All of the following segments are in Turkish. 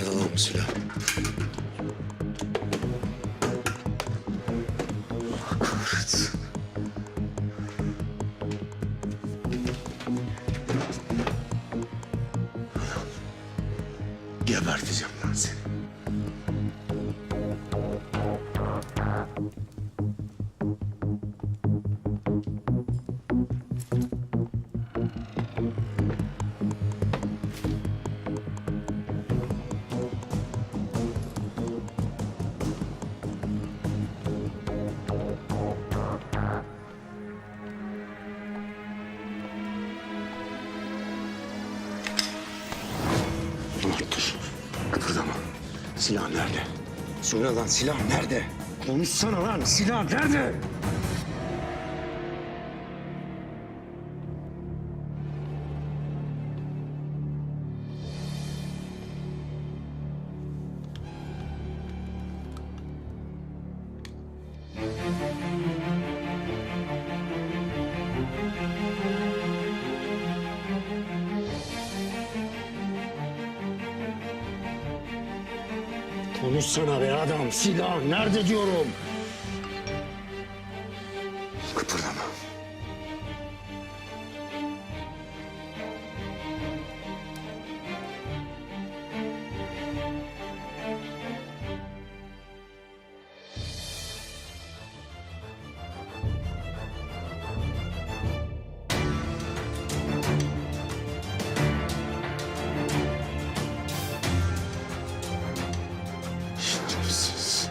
Nerede lan bu silah? Allah kahretsin. Geberteceğim lan seni. Dur. Kıpırdama. Silah nerede? Söyle lan, silah nerede? Konuşsana lan, silah nerede? Konuşsana be adam, silah nerede diyorum? Kıpırdama. Şerefsiz.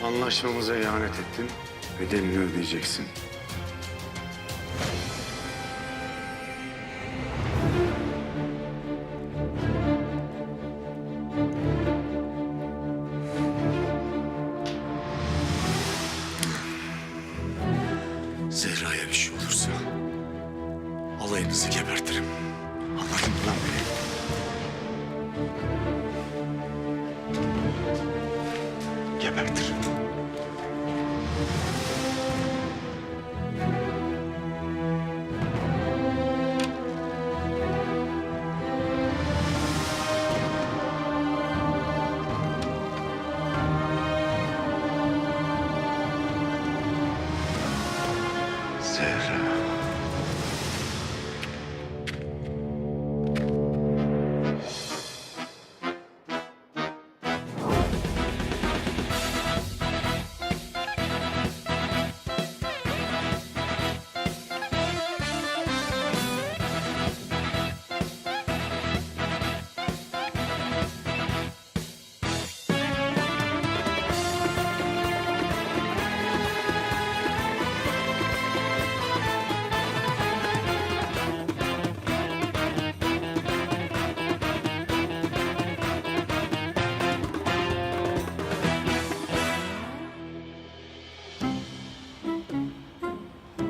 Anlaşmamıza ihanet ettin. Bedelini ödeyeceksin. Zehra'ya bir şey olursa alayınızı gebertirim. Anladın mı lan beni? Gebertirim. Zehra.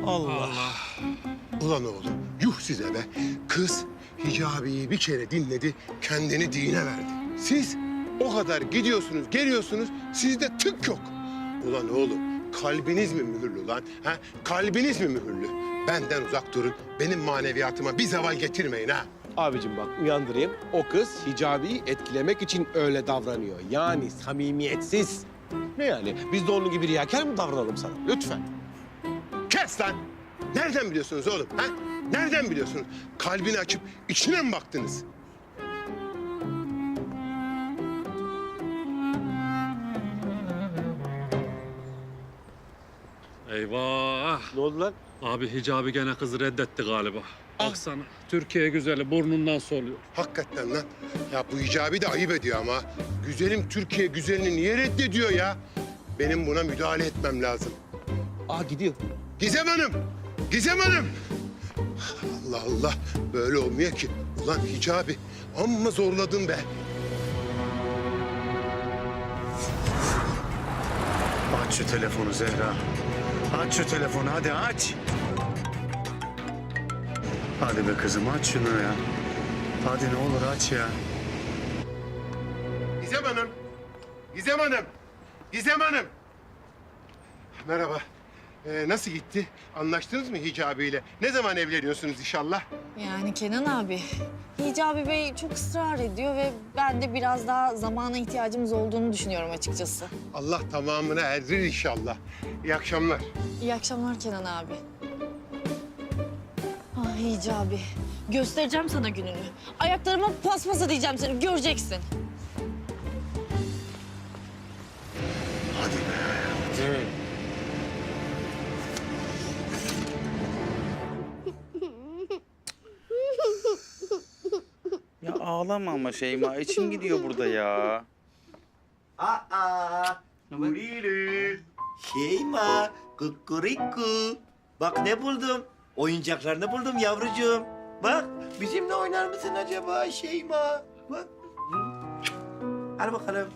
Allah. Ulan oğlum, yuh size be. Kız Hicabi'yi bir kere dinledi, kendini dine verdi. Siz o kadar gidiyorsunuz, geliyorsunuz, sizde tık yok. Ulan oğlum, kalbiniz mi mühürlü lan? Ha? Kalbiniz mi mühürlü? Benden uzak durun, benim maneviyatıma bir zeval getirmeyin ha. Abicim bak uyandırayım. O kız Hicabi'yi etkilemek için öyle davranıyor. Yani samimiyetsiz. Ne yani? Biz de onun gibi riyakar mı davranalım sana? Lütfen. Kes lan! Nereden biliyorsunuz oğlum? Ha? Nereden biliyorsunuz? Kalbini açıp içine mi baktınız? Eyvah! Ne oldu lan? Abi Hicabi gene kızı reddetti galiba. Baksana, Türkiye güzeli burnundan soluyor. Hakikaten lan. Ya bu Hicabi de ayıp ediyor ama. Güzelim Türkiye güzelini niye reddediyor ya? Benim buna müdahale etmem lazım. Aa gidiyor. Gizem Hanım! Gizem Hanım! Allah Allah, böyle olmuyor ki. Ulan Hicabi, amma zorladın be. Aç şu telefonu Zehra. Aç şu telefonu, hadi aç. Hadi be kızım aç şunu ya. Hadi ne olur aç ya. Gizem Hanım. Gizem Hanım. Gizem Hanım. Merhaba. Nasıl gitti? Anlaştınız mı Hicabi'yle? Ne zaman evleniyorsunuz inşallah? Yani Kenan abi, Hicabi Bey çok ısrar ediyor ve ben de biraz daha zamana ihtiyacımız olduğunu düşünüyorum açıkçası. Allah tamamına erdirir inşallah. İyi akşamlar. İyi akşamlar Kenan abi. Ah Hicabi, göstereceğim sana gününü. Ayaklarıma paspas edeceğim seni, göreceksin. Hadi be. Ya ağlama ama Şeyma. İçim gidiyor burada ya. Aa, Nurilu. Şeyma, kukuriku. Bak ne buldum. Oyuncaklarını buldum yavrucuğum. Bak, bizimle oynar mısın acaba Şeyma? Bak. Al bakalım.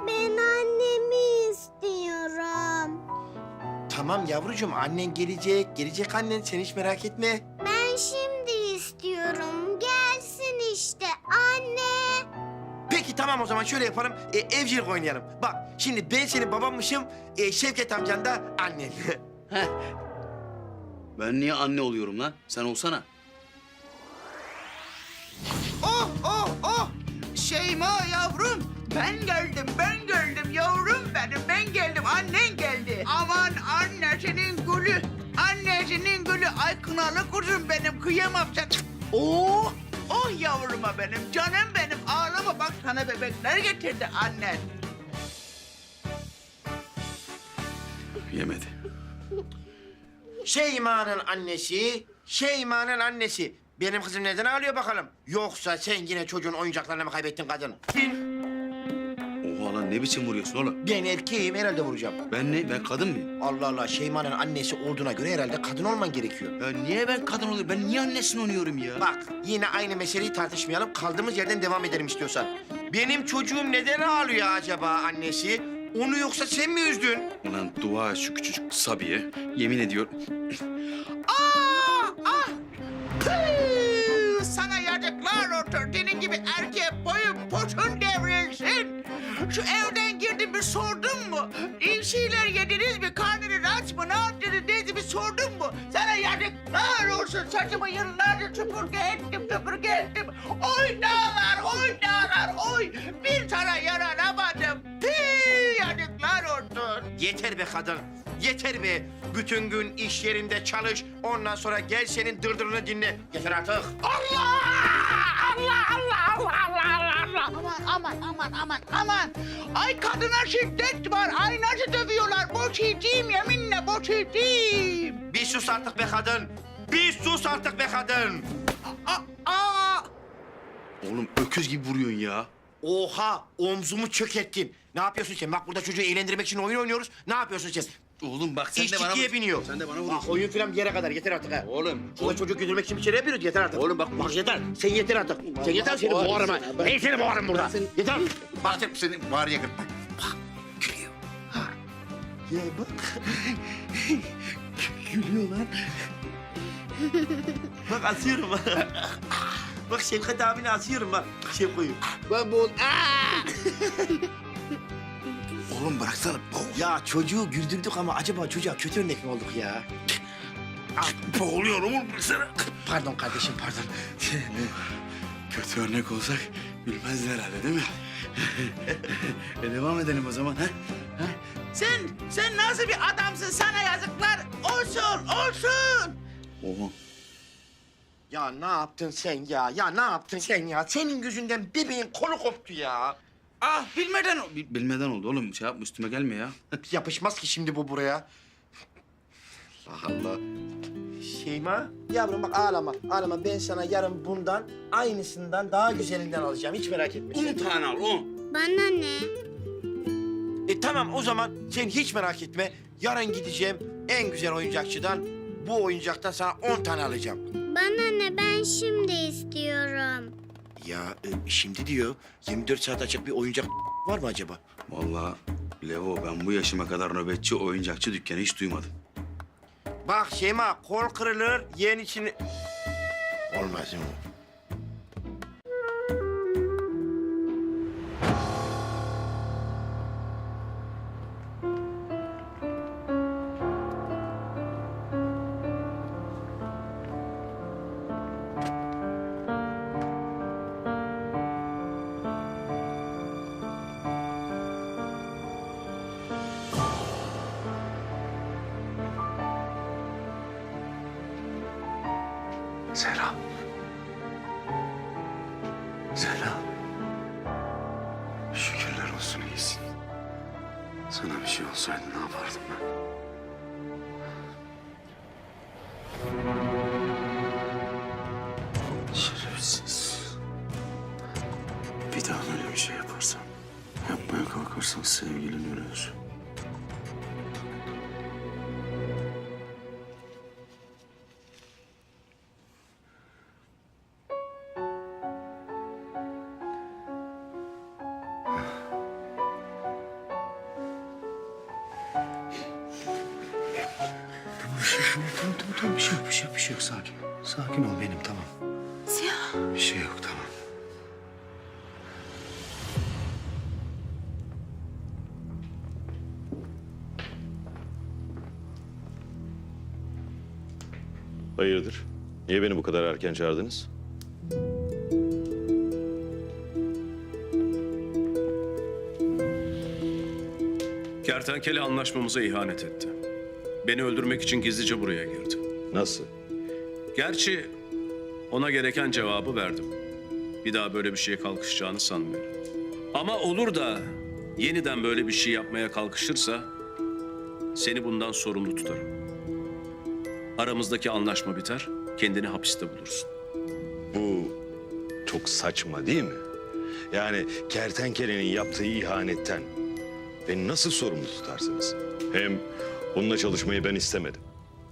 Ben annemi istiyorum. Tamam yavrucuğum, annen gelecek. Gelecek annen, sen hiç merak etme. Ben şimdi istiyorum. Gelsin işte anne. Peki tamam, o zaman şöyle yapalım. Evcilik oynayalım. Bak, şimdi ben senin babammışım. Şevket amcan da annen. Ben niye anne oluyorum lan? Sen olsana. Oh oh oh! Şeyma yavrum, ben geldim yavrum benim, ben geldim, annen geldi. Aman annesinin gülü, annesinin gülü, ay kınalı kuzum benim, kıyamam sen. Oh, oh yavruma benim, canım benim, ağlama bak sana bebekler getirdi annen. Yemedi. Şeyma'nın annesi, Şeyma'nın annesi. Benim kızım neden ağlıyor bakalım? Yoksa sen yine çocuğun oyuncaklarını mı kaybettin kadın? Oha lan ne biçim vuruyorsun oğlum? Ben erkeğim, herhalde vuracağım. Ben ne? Ben kadın mıyım? Allah Allah, Şeyma'nın annesi olduğuna göre herhalde kadın olman gerekiyor. Ya niye ben kadın oluyorum? Ben niye annesini oynuyorum ya? Bak, yine aynı meseleyi tartışmayalım. Kaldığımız yerden devam edelim istiyorsan. Benim çocuğum neden ağlıyor acaba annesi? Onu yoksa sen mi üzdün? Ulan dua et şu küçücük Sabiye. Yemin ediyorum. Ah, ah! Tüh! Sana yazıklar olsun, senin gibi erkeğe boyun posun devrilsin. Şu evden girdim bir sordun mu? İyi şeyler yediniz mi? Karnınız aç mı? Ne yaptınız? Bir sordun mu? Sana yazıklar olsun. Saçımı yıllarca süpürge ettim. Oy dağlar, oy. Bir sana yaranamadım. Tüh, yazıklar olsun. Yeter be kadın, yeter be. Bütün gün iş yerinde çalış, ondan sonra gel senin dırdırını dinle. Yeter artık. Allah! Aman. Ay kadına şiddet var. Ay nasıl dövüyorlar. Boşayacağım yeminle boşayacağım. Bir sus artık be kadın. Bir sus artık be kadın. Aa! Oğlum öküz gibi vuruyorsun ya. Oha, omzumu çökerttin. Ne yapıyorsun sen? Bak burada çocuğu eğlendirmek için oyun oynuyoruz. Ne yapıyorsun sen? Oğlum bak sen İş de bana ciddiye biniyor. Sen de bana Bak, vuruyorsun. oyun falan bir yere kadar, yeter artık ha. Oğlum. Şurada çocuk güldürmek için bir şey yapıyoruz, yeter artık. Oğlum bak. Bak yeter, sen yeter artık. Sen yeter, seni boğarım ha. Ben seni boğarım burada. Yeter. Bak sen, seni var ya gırtlak. Bak, gülüyor. Ha. Ya bak. Gülüyor lan. Bak asıyorum bak. Bak Şevket abini asıyorum bak. Şey koyuyor. Ben bu... Oğlum bıraksana. Ya çocuğu güldürdük ama acaba çocuğa kötü örnek mi olduk ya? Boğuluyorum oğlum bıraksana. Pardon kardeşim, pardon. Kötü örnek olsak gülmezler herhalde değil mi? Devam edelim o zaman ha? Sen nasıl bir adamsın? Sana yazıklar olsun. Oha. Ya ne yaptın sen ya? Ya ne yaptın sen ya? Senin yüzünden bebeğin kolu koptu ya. Ah bilmeden Bilmeden oldu oğlum. Şey yapma üstüme gelme ya. Yapışmaz ki şimdi bu buraya. Allah Allah. Şeyma, yavrum bak ağlama. Ağlama, ben sana yarın bundan aynısından daha güzelinden alacağım. Hiç merak etme. 10 tane al 10. Bana ne? Tamam o zaman sen hiç merak etme. Yarın gideceğim en güzel oyuncakçıdan. Bu oyuncaktan sana 10 tane alacağım. Bana ne? Ben şimdi istiyorum. Ya şimdi diyor 24 saat açık bir oyuncak var mı acaba? Vallahi Levo ben bu yaşıma kadar nöbetçi oyuncakçı dükkanı hiç duymadım. Bak Şeyma, kol kırılır, yeğen için... olmasın. Zehra. Zehra. Şükürler olsun iyisin. Sana bir şey olsaydı ne yapardım ben? Şerefsiz. Bir daha böyle bir şey yaparsan, yapmaya kalkarsan sevgilin ölür. Tamam, bir şey yok. Sakin. Sakin ol benim, tamam. Ziya. Bir şey yok, tamam. Hayırdır? Niye beni bu kadar erken çağırdınız? Kertenkele anlaşmamıza ihanet etti. Beni öldürmek için gizlice buraya girdi. Nasıl? Gerçi ona gereken cevabı verdim. Bir daha böyle bir şeye kalkışacağını sanmıyorum. Ama olur da yeniden böyle bir şey yapmaya kalkışırsa seni bundan sorumlu tutarım. Aramızdaki anlaşma biter, kendini hapiste bulursun. Bu çok saçma değil mi? Yani kertenkelenin yaptığı ihanetten beni nasıl sorumlu tutarsınız? Hem onunla çalışmayı ben istemedim.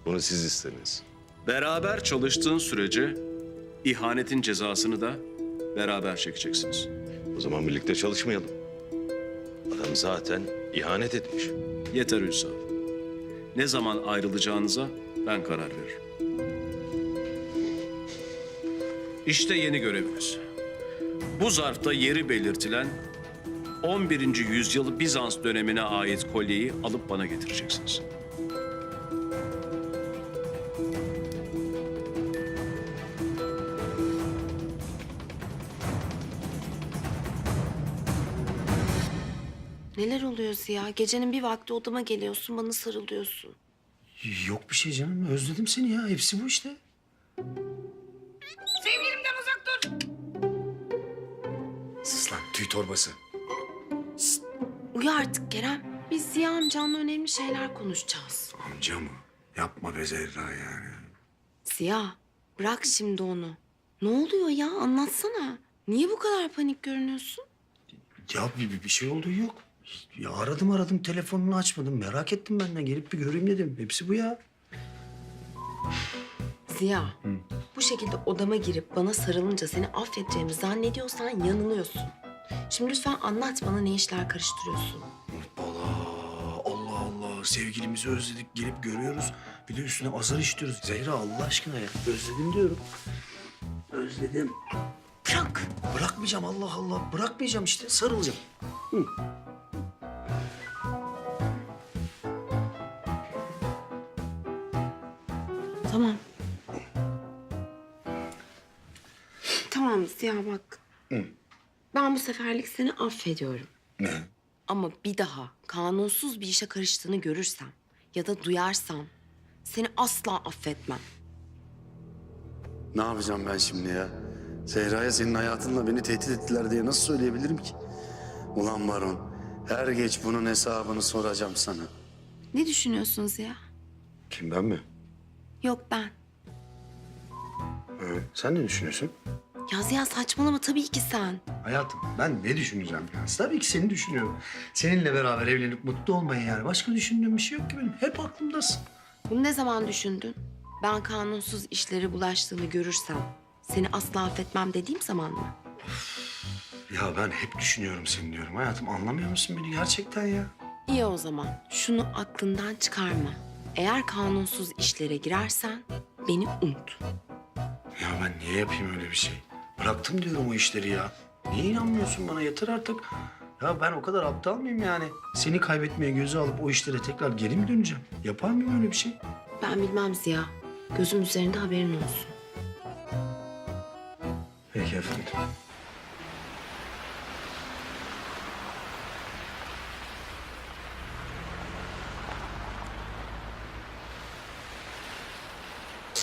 Bunu siz istediniz. Beraber çalıştığın sürece ihanetin cezasını da beraber çekeceksiniz. O zaman birlikte çalışmayalım. Adam zaten ihanet etmiş. Yeter Ünsal. Ne zaman ayrılacağınıza ben karar veririm. İşte yeni göreviniz. Bu zarfta yeri belirtilen 11. yüzyıl Bizans dönemine ait kolyeyi alıp bana getireceksiniz. Neler oluyor Ziya? Gecenin bir vakti odama geliyorsun, bana sarılıyorsun. Yok bir şey canım. Özledim seni ya. Hepsi bu işte. Sevgilimden uzak dur. Sus lan tüy torbası. Uyu artık Kerem. Biz Ziya amcanla önemli şeyler konuşacağız. Amca mı? Yapma be Zehra yani. Ziya, bırak şimdi onu. Ne oluyor ya? Anlatsana. Niye bu kadar panik görünüyorsun? Ya bir şey olduğu yok. Ya aradım telefonunu açmadım. Merak ettim benden. Gelip bir göreyim dedim. Hepsi bu ya. Ziya, bu şekilde odama girip bana sarılınca seni affedeceğimi zannediyorsan yanılıyorsun. Şimdi lütfen anlat bana, ne işler karıştırıyorsun. Allah. Sevgilimizi özledik. Gelip görüyoruz. Bir de üstüne azar işliyoruz. Zehra Allah aşkına ya. Özledim diyorum. Özledim. Bırak. Bırakmayacağım Allah. Bırakmayacağım işte. Sarılacağım. Hı. Tamam. Tamam Ziya bak. Ben bu seferlik seni affediyorum. Ne? Ama bir daha kanunsuz bir işe karıştığını görürsem ya da duyarsam seni asla affetmem. Ne yapacağım ben şimdi ya? Zehra'ya senin hayatınla beni tehdit ettiler diye nasıl söyleyebilirim ki? Ulan Baron, her geç bunun hesabını soracağım sana. Ne düşünüyorsun Ziya? Kim ben mi? Yok ben. Sen ne düşünüyorsun? Ya Ziya saçmalama, tabii ki sen. Hayatım ben ne düşüneceğim ya? Tabii ki seni düşünüyorum. Seninle beraber evlenip mutlu olmayı yani. Başka düşündüğüm bir şey yok ki benim. Hep aklımdasın. Bunu ne zaman düşündün? Ben kanunsuz işlere bulaştığını görürsem seni asla affetmem dediğim zaman mı? Ya ben hep düşünüyorum seni diyorum. Hayatım anlamıyor musun beni gerçekten ya? İyi o zaman. Şunu aklından çıkarma. Eğer kanunsuz işlere girersen beni unut. Ya ben niye yapayım öyle bir şey? Bıraktım diyorum o işleri ya. Niye inanmıyorsun bana? Yeter artık. Ya ben o kadar aptal mıyım yani? Seni kaybetmeye göze alıp o işlere tekrar geri mi döneceğim? Yapar mıyım öyle bir şey? Ben bilmem Ziya. Gözüm üzerinde haberin olsun. Peki efendim.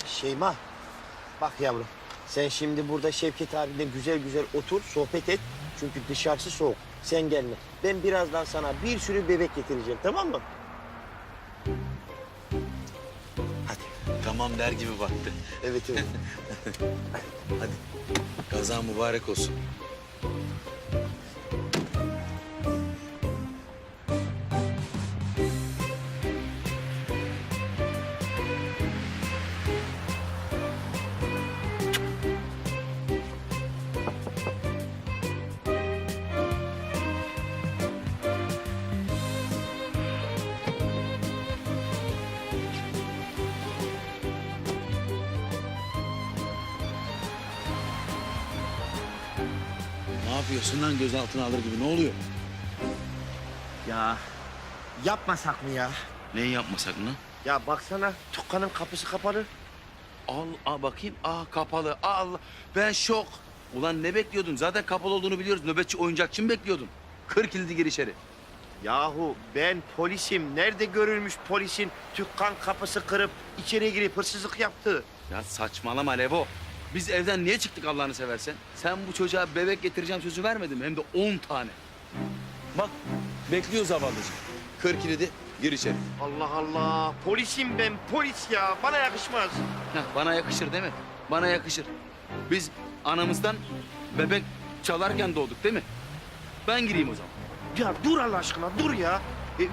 Şeyma, bak yavrum. Sen şimdi burada Şevket abiyle güzel güzel otur, sohbet et. Çünkü dışarısı soğuk. Sen gelme. Ben birazdan sana bir sürü bebek getireceğim, tamam mı? Hadi. Tamam der gibi baktı. Evet, evet. Hadi. Kazan mübarek olsun. Ne yapıyorsun lan gözaltına alır gibi? Ne oluyor? Ya yapmasak mı ya? Neyi yapmasak lan? Ya baksana, dükkanın kapısı kapalı. Al bakayım. Kapalı. Allah. Ben şok. Ulan ne bekliyordun? Zaten kapalı olduğunu biliyoruz. Nöbetçi oyuncakçı mı bekliyordun? Kır kilidi gir içeri. Yahu ben polisim. Nerede görülmüş polisin dükkan kapısı kırıp içeri girip hırsızlık yaptığı? Ya saçmalama Levo. Biz evden niye çıktık Allah'ını seversen? Sen bu çocuğa bebek getireceğim sözü vermedin mi? Hem de 10 tane. Bak bekliyor zavallıcık. Kır kilidi gir içeri. Allah Allah. Polisim ben, polis ya. Bana yakışmaz. Heh, bana yakışır değil mi? Bana yakışır. Biz anamızdan bebek çalarken doğduk değil mi? Ben gireyim o zaman. Ya dur Allah aşkına, dur ya.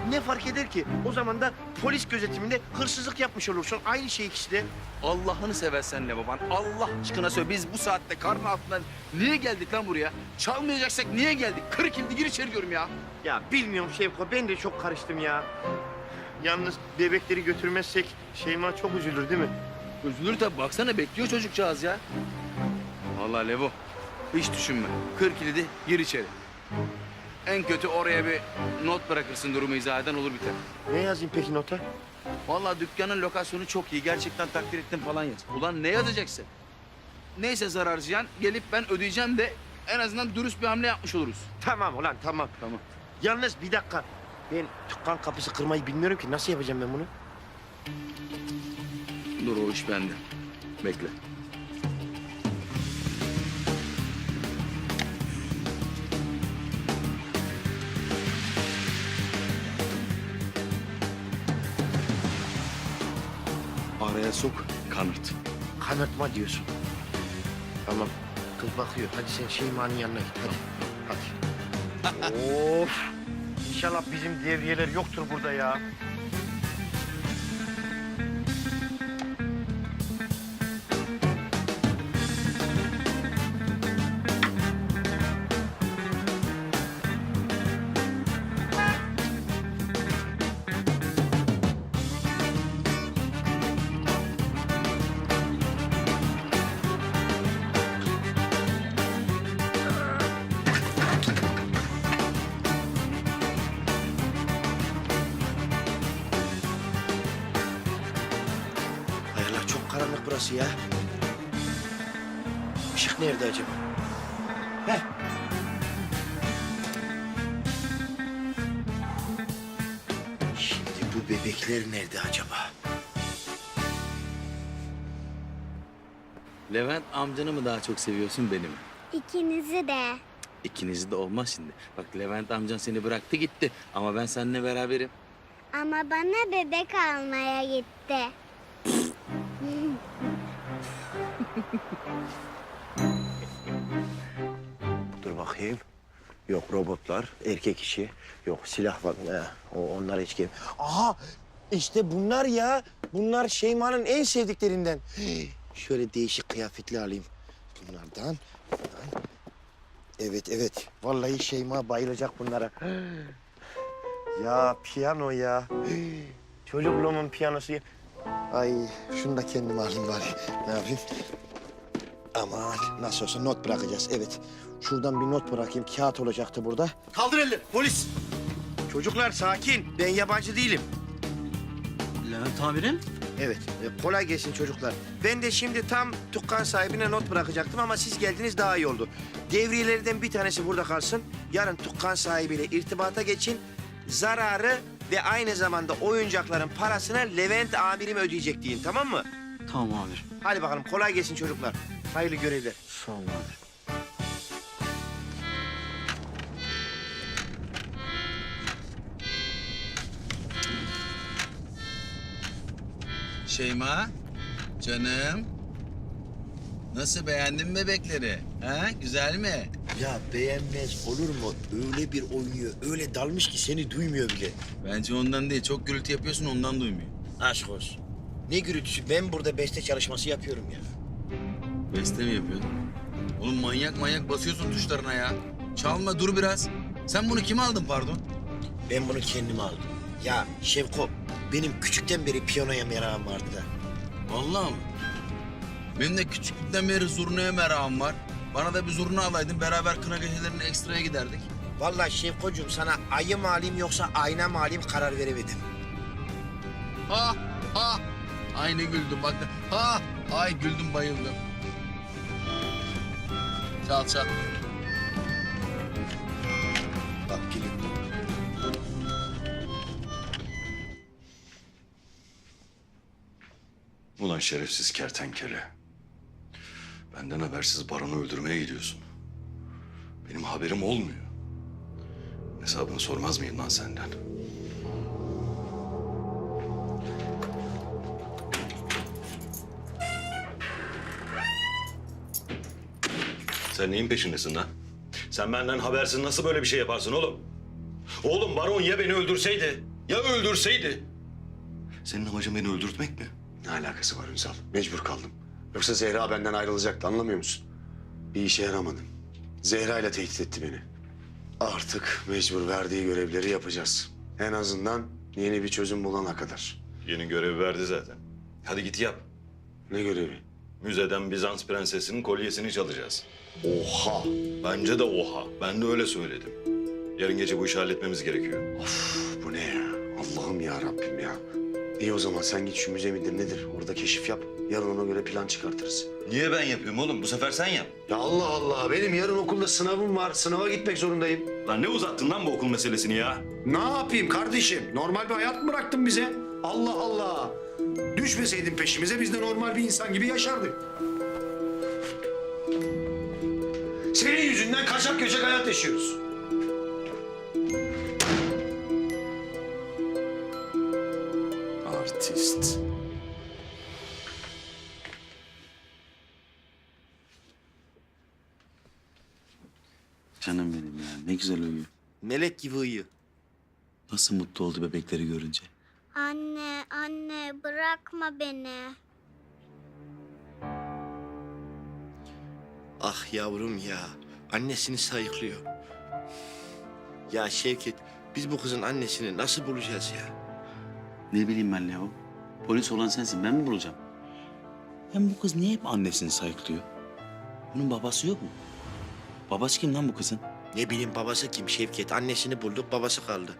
Ne fark eder ki? O zaman da polis gözetiminde hırsızlık yapmış olursun. Aynı şey ikisi de. Allah'ını seversen ne baban? Allah aşkına söyle. Biz bu saatte karın altından niye geldik lan buraya? Çalmayacaksak niye geldik? Kır kilidi gir içeri diyorum ya. Ya bilmiyorum Şevko, ben de çok karıştım ya. Yalnız bebekleri götürmezsek Şeyma çok üzülür değil mi? Üzülür tabii. Baksana bekliyor çocukcağız ya. Vallahi Levo hiç düşünme. Kır kilidi gir içeri. En kötü oraya bir not bırakırsın, durumu izah eden olur biter. Ne yazayım peki nota? Vallahi dükkanın lokasyonu çok iyi. Gerçekten takdir ettim falan yaz. Ulan ne yazacaksın? Neyse zarar ziyan gelip ben ödeyeceğim de en azından dürüst bir hamle yapmış oluruz. Tamam ulan tamam. Tamam. Yalnız bir dakika. Ben dükkan kapısı kırmayı bilmiyorum ki. Nasıl yapacağım ben bunu? Dur o iş bende. Bekle. Araya sok, kanırt. Kanıtma diyorsun. Tamam. Kız bakıyor. Hadi sen Şeyma'nın yanına git. Hadi. Hadi. Of. İnşallah bizim devriyeler yoktur burada ya. Hay Allah, çok karanlık burası ya. Işık nerede acaba? Heh. Şimdi bu bebekler nerede acaba? Levent amcanı mı daha çok seviyorsun beni mi? İkinizi de. İkinizi de olmaz şimdi. Bak Levent amcan seni bıraktı gitti ama ben seninle beraberim. Ama bana bebek almaya gitti. Dur bakayım. Yok robotlar, erkek işi. Yok silah var. Onlar hiç gel. Aha! İşte bunlar ya. Bunlar Şeyma'nın en sevdiklerinden. Şöyle değişik kıyafetli alayım. Bunlardan. Evet, evet. Vallahi Şeyma bayılacak bunlara. Ya piyano ya. Çocukluğumun piyanosu. Ay şunu da kendim alayım bari. Ne yapayım? Aman nasıl olsa not bırakacağız evet. Şuradan bir not bırakayım. Kağıt olacaktı burada. Kaldır elleri polis. Çocuklar sakin. Ben yabancı değilim. Levent amirim. Evet, kolay gelsin çocuklar. Ben de şimdi tam dükkan sahibine not bırakacaktım ama siz geldiniz daha iyi oldu. Devriyelerden bir tanesi burada kalsın. Yarın dükkan sahibiyle irtibata geçin. Zararı ve aynı zamanda oyuncakların parasını Levent amirim ödeyecek deyin, tamam mı? Tamam amirim. Hadi bakalım, kolay gelsin çocuklar. Hayırlı görevler. Sağ olun amirim. Şeyma, canım. Nasıl, beğendin mi bebekleri? Ha, güzel mi? Ya beğenmez olur mu? Öyle bir oynuyor, öyle dalmış ki seni duymuyor bile. Bence ondan değil, çok gürültü yapıyorsun ondan duymuyor. Aşk olsun. Ne gürültüsü? Ben burada beste çalışması yapıyorum ya. Beste mi yapıyordun? Oğlum manyak basıyorsun tuşlarına ya. Çalma, dur biraz. Sen bunu kime aldın pardon? Ben bunu kendime aldım. Ya Şevko, benim küçükten beri piyanoya merakım vardı da. Vallahi mı? Benim de küçüklükten beri zurnaya merakım var. Bana da bir zurna alaydın, beraber kına gecelerine ekstraya giderdik. Vallahi Şevkocuğum sana ayı mı alayım yoksa ayna mı alayım karar veremedim. Ha! Ay ne güldüm bak. Ha! Ay güldüm, bayıldım. Çal. Bak geliyor. Ulan şerefsiz kertenkele. Benden habersiz Baron'u öldürmeye gidiyorsun. Benim haberim olmuyor. Hesabını sormaz mıyım lan senden? Sen neyin peşindesin lan? Sen benden habersiz nasıl böyle bir şey yaparsın oğlum? Oğlum Baron ya beni öldürseydi, ya öldürseydi. Senin amacın beni öldürtmek mi? Ne alakası var Ünsal? Mecbur kaldım. Yoksa Zehra benden ayrılacaktı, anlamıyor musun? Bir işe yaramadım. Zehra ile tehdit etti beni. Artık mecbur verdiği görevleri yapacağız. En azından yeni bir çözüm bulana kadar. Yeni görevi verdi zaten. Hadi git yap. Ne görevi? Müzeden Bizans prensesinin kolyesini çalacağız. Oha! Bence de oha. Ben de öyle söyledim. Yarın gece bu işi halletmemiz gerekiyor. Of, bu ne ya? Allah'ım ya Rabbim ya. İyi o zaman sen git şu müze midir nedir? Orada keşif yap. Yarın ona göre plan çıkartırız. Niye ben yapıyorum oğlum? Bu sefer sen yap. Ya Allah Allah. Benim yarın okulda sınavım var. Sınava gitmek zorundayım. Lan ne uzattın lan bu okul meselesini ya? Ne yapayım kardeşim? Normal bir hayat mı bıraktın bize? Allah Allah. Düşmeseydin peşimize biz de normal bir insan gibi yaşardık. Senin yüzünden kaçak göçek hayat yaşıyoruz. Artist. Canım benim ya, ne güzel uyuyor. Melek gibi uyuyor. Nasıl mutlu oldu bebekleri görünce. Anne bırakma beni. Ah yavrum ya. Annesini sayıklıyor. Ya Şevket, biz bu kızın annesini nasıl bulacağız ya? Ne bileyim ben Leo. Polis olan sensin, ben mi bulacağım? Hem bu kız niye hep annesini sayıklıyor? Bunun babası yok mu? Babası kim lan bu kızın? Ne bileyim babası kim Şevket? Annesini bulduk, babası kaldı.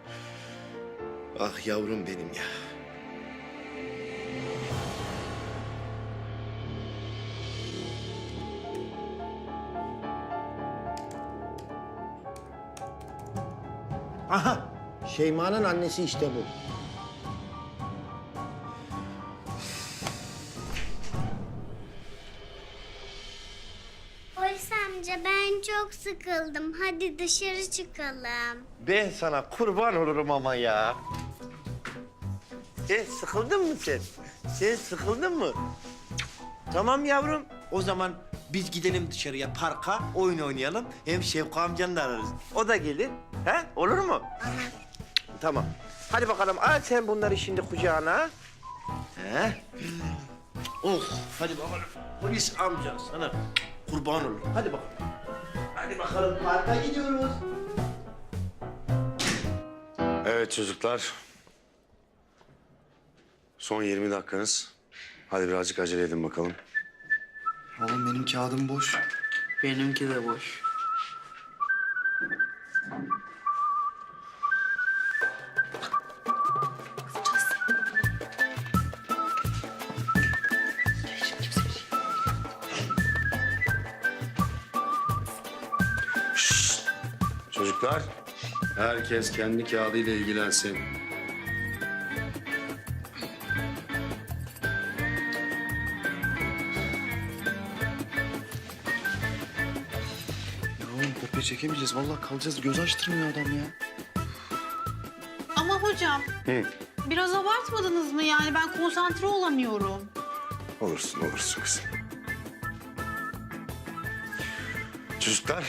Ah yavrum benim ya. Aha! Şeyma'nın annesi işte bu. Polis amca ben çok sıkıldım. Hadi dışarı çıkalım. Ben sana kurban olurum ama ya. Sıkıldın mı sen? Sen sıkıldın mı? Tamam yavrum. O zaman biz gidelim dışarıya parka, oyun oynayalım. Hem Şevko amcanı da ararız. O da gelir. He? Olur mu? Tamam. Hadi bakalım al sen bunları şimdi kucağına. He? Oh, hadi bakalım. Polis amcan sana kurban olur. Hadi bakalım. Hadi bakalım parka gidiyoruz. Evet çocuklar. Son 20 dakikanız. Hadi birazcık acele edin bakalım. Oğlum benim kağıdım boş. Benimki de boş. Çocuklar, herkes kendi kağıdıyla ilgilensin. Ya oğlum kopya çekemeyeceğiz. Vallahi kalacağız. Göz açtırmıyor adam ya. Ama hocam biraz abartmadınız mı yani? Ben konsantre olamıyorum. Olursun kızım. Çocuklar,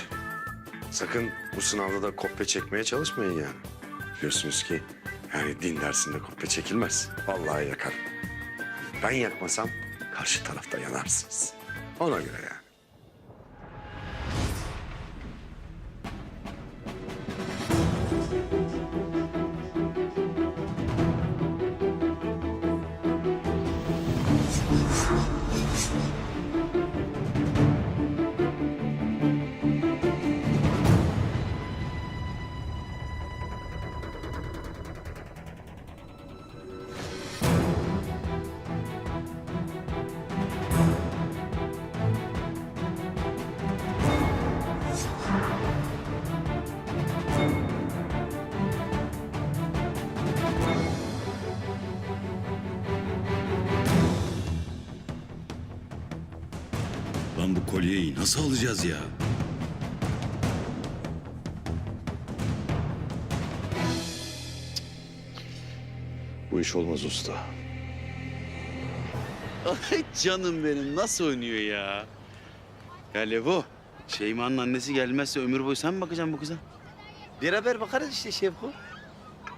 sakın bu sınavda da kopya çekmeye çalışmayın yani. Biliyorsunuz ki yani din dersinde kopya çekilmez. Vallahi yakarım. Ben yakmasam karşı tarafta yanarsınız. Ona göre yani. Lan bu kolyeyi nasıl alacağız ya? Bu iş olmaz usta. Ay canım benim nasıl oynuyor ya? Ya Levo, Şeyma'nın annesi gelmezse ömür boyu sen mi bakacaksın bu kıza? Beraber bakarız işte Şevko.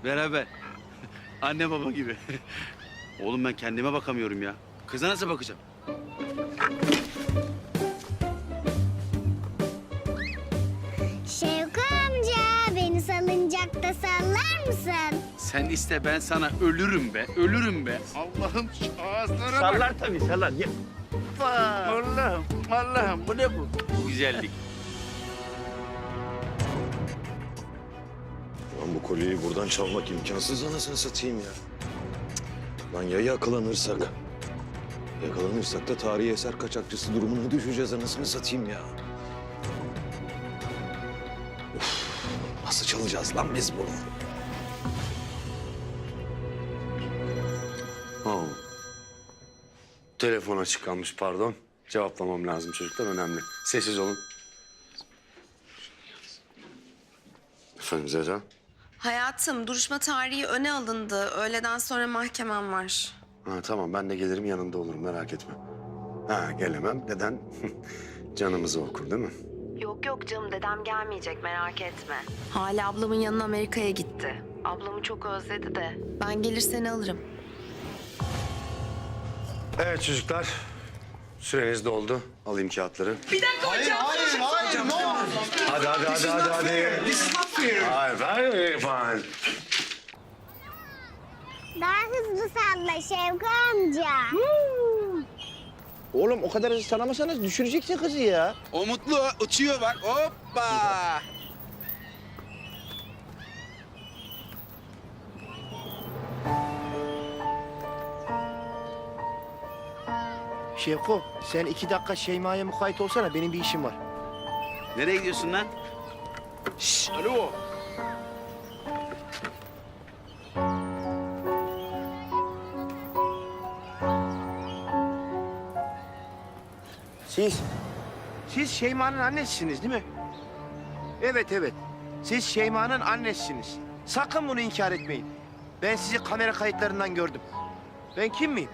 Beraber. Anne baba gibi. Oğlum ben kendime bakamıyorum ya. Kıza nasıl bakacağım? Şevko amca beni salıncakta sallar mısın? Sen iste ben sana ölürüm be, ölürüm be. Allah'ım şu ağızlara bak. Sallar tabii sallar. Ya. Allah'ım, Allah'ım bu ne bu? Bu güzellik. Lan bu kolyeyi buradan çalmak imkansız anasını satayım ya. Lan ya yakalanırsak? Yakalanırsak da tarihi eser kaçakçısı durumuna düşeceğiz anasını satayım ya. Of, nasıl çalacağız lan biz bunu? Oh. Telefon açık kalmış pardon. Cevaplamam lazım çocuklar önemli. Sessiz olun. Efendim Zehra? Hayatım, duruşma tarihi öne alındı. Öğleden sonra mahkemem var. Ha, tamam ben de gelirim yanında olurum merak etme. Ha gelemem neden? Canımızı okur değil mi? Yok yok canım, dedem gelmeyecek, merak etme. Hale ablamın yanına Amerika'ya gitti. Ablamı çok özledi de. Ben gelir seni alırım. Evet çocuklar. Süreniz doldu. Alayım kağıtları. Hayır, no. Hadi. Hayır, fine. Daha hızlı salla Şevko amca. Oğlum o kadar hızlı sallamasanız düşüreceksin kızı ya. O mutlu uçuyor bak, hoppa. Şevko sen 2 dakika Şeyma'ya mukayyet olsana. Benim bir işim var. Nereye gidiyorsun lan? Şşş, alo. Siz Şeyma'nın annesisiniz değil mi? Evet. Siz Şeyma'nın annesisiniz. Sakın bunu inkar etmeyin. Ben sizi kamera kayıtlarından gördüm. Ben kim miyim?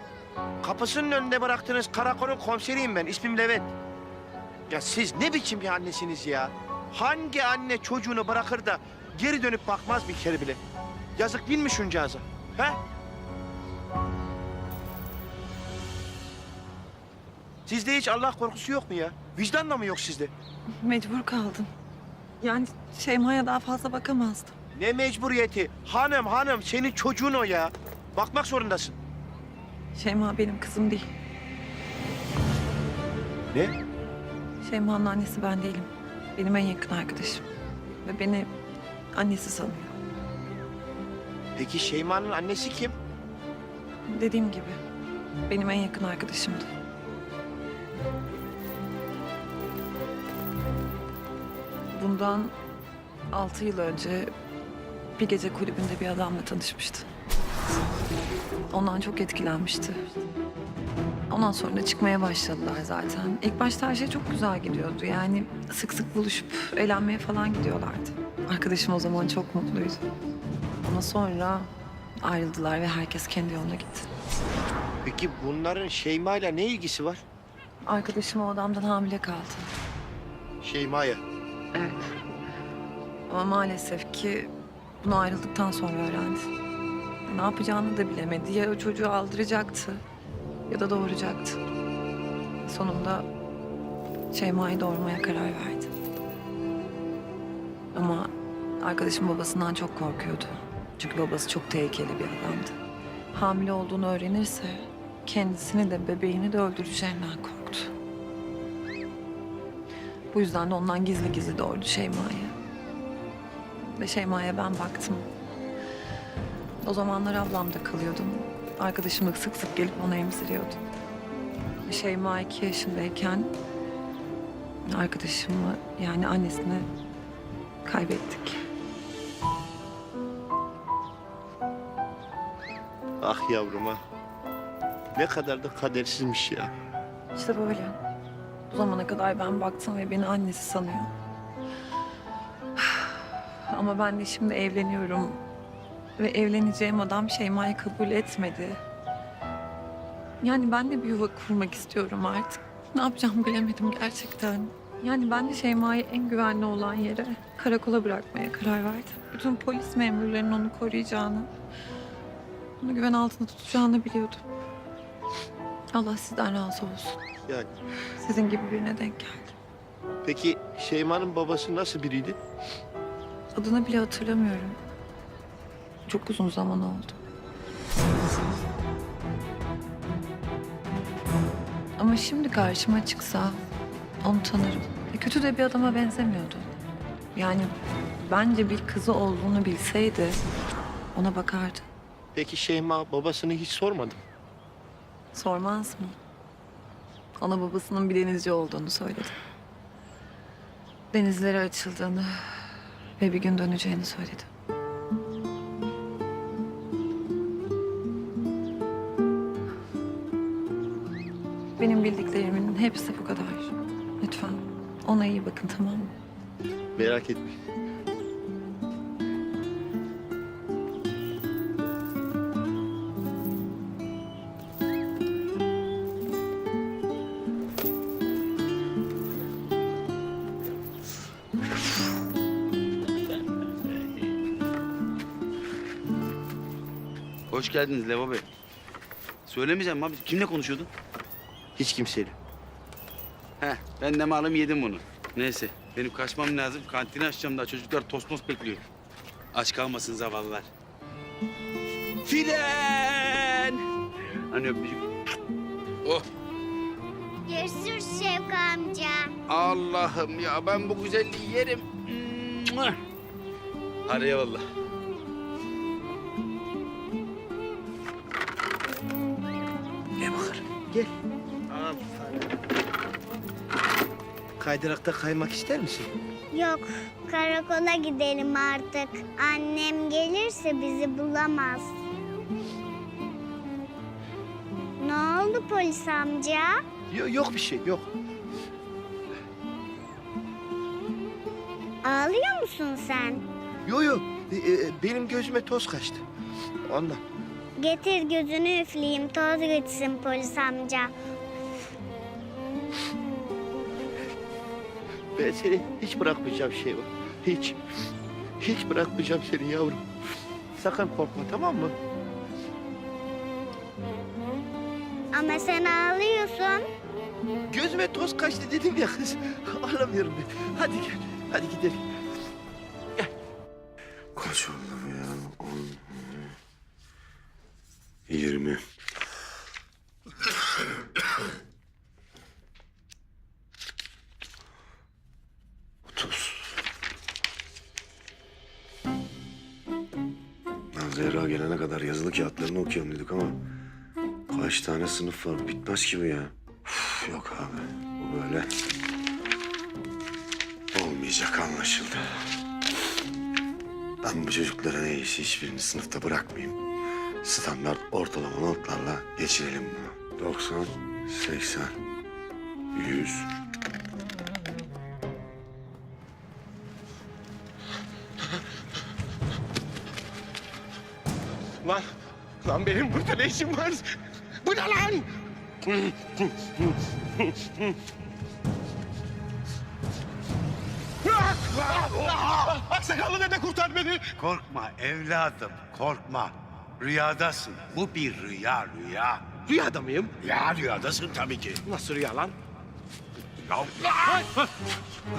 Kapısının önünde bıraktığınız karakolun komiseriyim ben. İsmim Levent. Ya siz ne biçim bir annesiniz ya? Hangi anne çocuğunu bırakır da geri dönüp bakmaz bir kere bile? Yazık değil mi şuncağıza? He? Sizde hiç Allah korkusu yok mu ya? Vicdan da mı yok sizde? Mecbur kaldım. Yani Şeyma'ya daha fazla bakamazdım. Ne mecburiyeti? Hanım senin çocuğun o ya. Bakmak zorundasın. Şeyma benim kızım değil. Ne? Şeyma'nın annesi ben değilim. Benim en yakın arkadaşım. Ve beni annesi sanıyor. Peki Şeyma'nın annesi kim? Dediğim gibi benim en yakın arkadaşımdı. Bundan 6 yıl önce bir gece kulübünde bir adamla tanışmıştı. Ondan çok etkilenmişti. Ondan sonra da çıkmaya başladılar zaten. İlk başta her şey çok güzel gidiyordu. Yani sık sık buluşup eğlenmeye falan gidiyorlardı. Arkadaşım o zaman çok mutluydu. Ama sonra ayrıldılar ve herkes kendi yoluna gitti. Peki bunların Şeyma'yla ne ilgisi var? Arkadaşım o adamdan hamile kaldı. Şeyma'ya. Evet. Ama maalesef ki bunu ayrıldıktan sonra öğrendi. Ne yapacağını da bilemedi. Ya o çocuğu aldıracaktı ya da doğuracaktı. Sonunda Şeyma'yı doğurmaya karar verdi. Ama arkadaşım babasından çok korkuyordu. Çünkü babası çok tehlikeli bir adamdı. Hamile olduğunu öğrenirse kendisini de bebeğini de öldüreceğinden korktu. Bu yüzden de ondan gizli gizli doğurdu Şeyma'yı. Ve Şeyma'ya ben baktım. O zamanlar ablamda kalıyordum. Arkadaşım da sık sık gelip onu emziriyordu. Şeyma 2 yaşındayken arkadaşımı yani annesini kaybettik. Ah yavrum ah. Ne kadar da kadersizmiş ya. İşte böyle. Bu zamana kadar ben baktım ve beni annesi sanıyor. Ama ben de şimdi evleniyorum. Ve evleneceğim adam Şeyma'yı kabul etmedi. Yani ben de bir yuva kurmak istiyorum artık. Ne yapacağımı bilemedim gerçekten. Yani ben de Şeyma'yı en güvenli olan yere, karakola bırakmaya karar verdim. Bütün polis memurlarının onu koruyacağını, onu güven altında tutacağını biliyordum. Allah sizden razı olsun. Yani Sizin gibi birine denk geldim. peki Şeyma'nın babası nasıl biriydi? Adını bile hatırlamıyorum. Çok uzun zaman oldu. Ama şimdi karşıma çıksa onu tanırım. Kötü de bir adama benzemiyordu. Yani bence bir kızı olduğunu bilseydi ona bakardı. Peki Şeyma babasını hiç sormadı mı? Sormaz mı? Ona babasının bir denizci olduğunu söyledi. Denizlere açıldığını ve bir gün döneceğini söyledi. Benim bildiklerimin hepsi bu kadar. Lütfen ona iyi bakın, tamam mı? Merak etme. Hoş geldiniz Levo Bey. Söylemeyeceğim abi. Kimle konuşuyordun? Hiç kimseyle. Heh, ben de malum yedim bunu. Neyse, benim kaçmam lazım. Kantini açacağım daha. Çocuklar tost most bekliyor. Aç kalmasın zavallılar. Filen! Hani öpücük. Oh! Görüşürüz Şevki amca. Allah'ım ya, ben bu güzelliği yerim. Mua! Hadi eyvallah. Gel bakalım. Gel. Kaydırakta kaymak ister misin? Yok, karakola gidelim artık. Annem gelirse bizi bulamaz. Ne oldu polis amca? Yok bir şey, yok. Ağlıyor musun sen? Yok. Benim gözüme toz kaçtı. Ondan. Getir gözünü üfleyeyim, toz gitsin polis amca. Ben seni hiç bırakmayacağım Şeyma. Hiç. Hiç bırakmayacağım seni yavrum. Sakın korkma, tamam mı? Ama sen ağlıyorsun. Gözüme toz kaçtı dedim ya kız. Ağlamıyorum ben. Hadi gel. Hadi gidelim. Kaç oldu bu ya? 10, 20. Zehra gelene kadar yazılı kağıtlarını okuyalım dedik ama... ...kaç tane sınıf var, bitmez ki bu ya. Uf, yok abi, bu böyle... ...olmayacak anlaşıldı. Ben bu çocuklara en iyisi hiçbirini sınıfta bırakmayayım. Standart ortalama notlarla geçirelim bunu. 90, 80, 100... Lan benim burada ne işim var? Bu ne lan? Aksakallı dede kurtar beni. Korkma evladım, korkma. Rüyadasın. Bu bir rüya. Rüyada mıyım? Ya rüyadasın tabii ki. Nasıl rüya lan?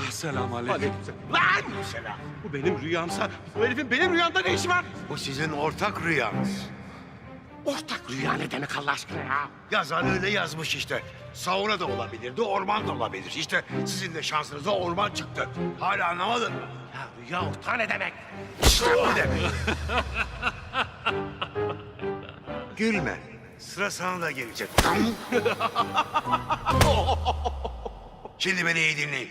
Selamünaleyküm. Lan! Selam. Bu benim rüyamsa bu herifin benim rüyamda ne işi var? Bu sizin ortak rüyanız. Ortak rüya ne demek Allah aşkına ya? Yazan öyle yazmış işte. Savura da olabilirdi, orman da olabilir. İşte sizin de şansınıza orman çıktı. Hala anlamadın mı? Ya rüya ortağı ne demek? İşte bu demek. Gülme. Sıra sana da gelecek. Şimdi beni iyi dinleyin.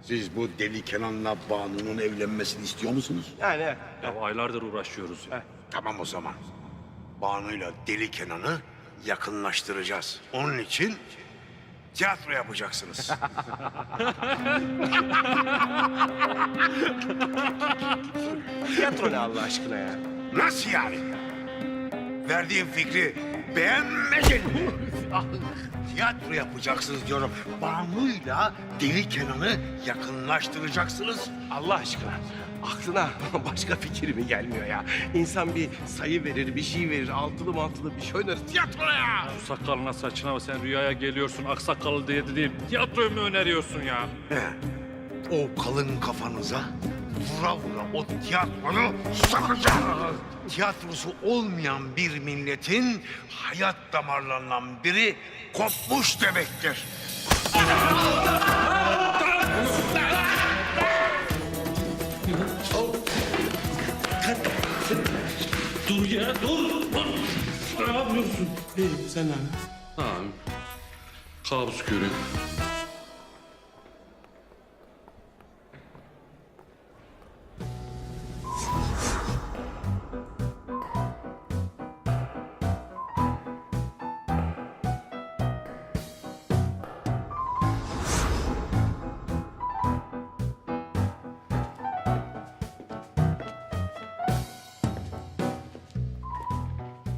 Siz bu deli Kenan'la Banu'nun evlenmesini istiyor musunuz? Yani Ya aylardır uğraşıyoruz. Tamam o zaman. Banu'yla deli Kenan'ı yakınlaştıracağız. Onun için tiyatro yapacaksınız. tiyatro ne Allah aşkına ya? Nasıl yani? Verdiğim fikri beğenmedin mi? Tiyatro yapacaksınız diyorum. Banu'yla deli Kenan'ı yakınlaştıracaksınız. Allah aşkına aklına başka fikir mi gelmiyor ya? İnsan bir sayı verir, bir şey verir, altılı mantılı bir şey oynarız. Tiyatro ya! Sakalına saçına sen rüyaya geliyorsun. Aksakallı diye de değil. Tiyatroyu mu öneriyorsun ya? O kalın kafanıza vura vura o tiyatroyu sokacağım. Tiyatrosu olmayan bir milletin hayat damarlarından biri kopmuş demektir. Dur ya dur. Ne yapıyorsun? İyiyim, sen ne? Tamam. Kabus görüyorum.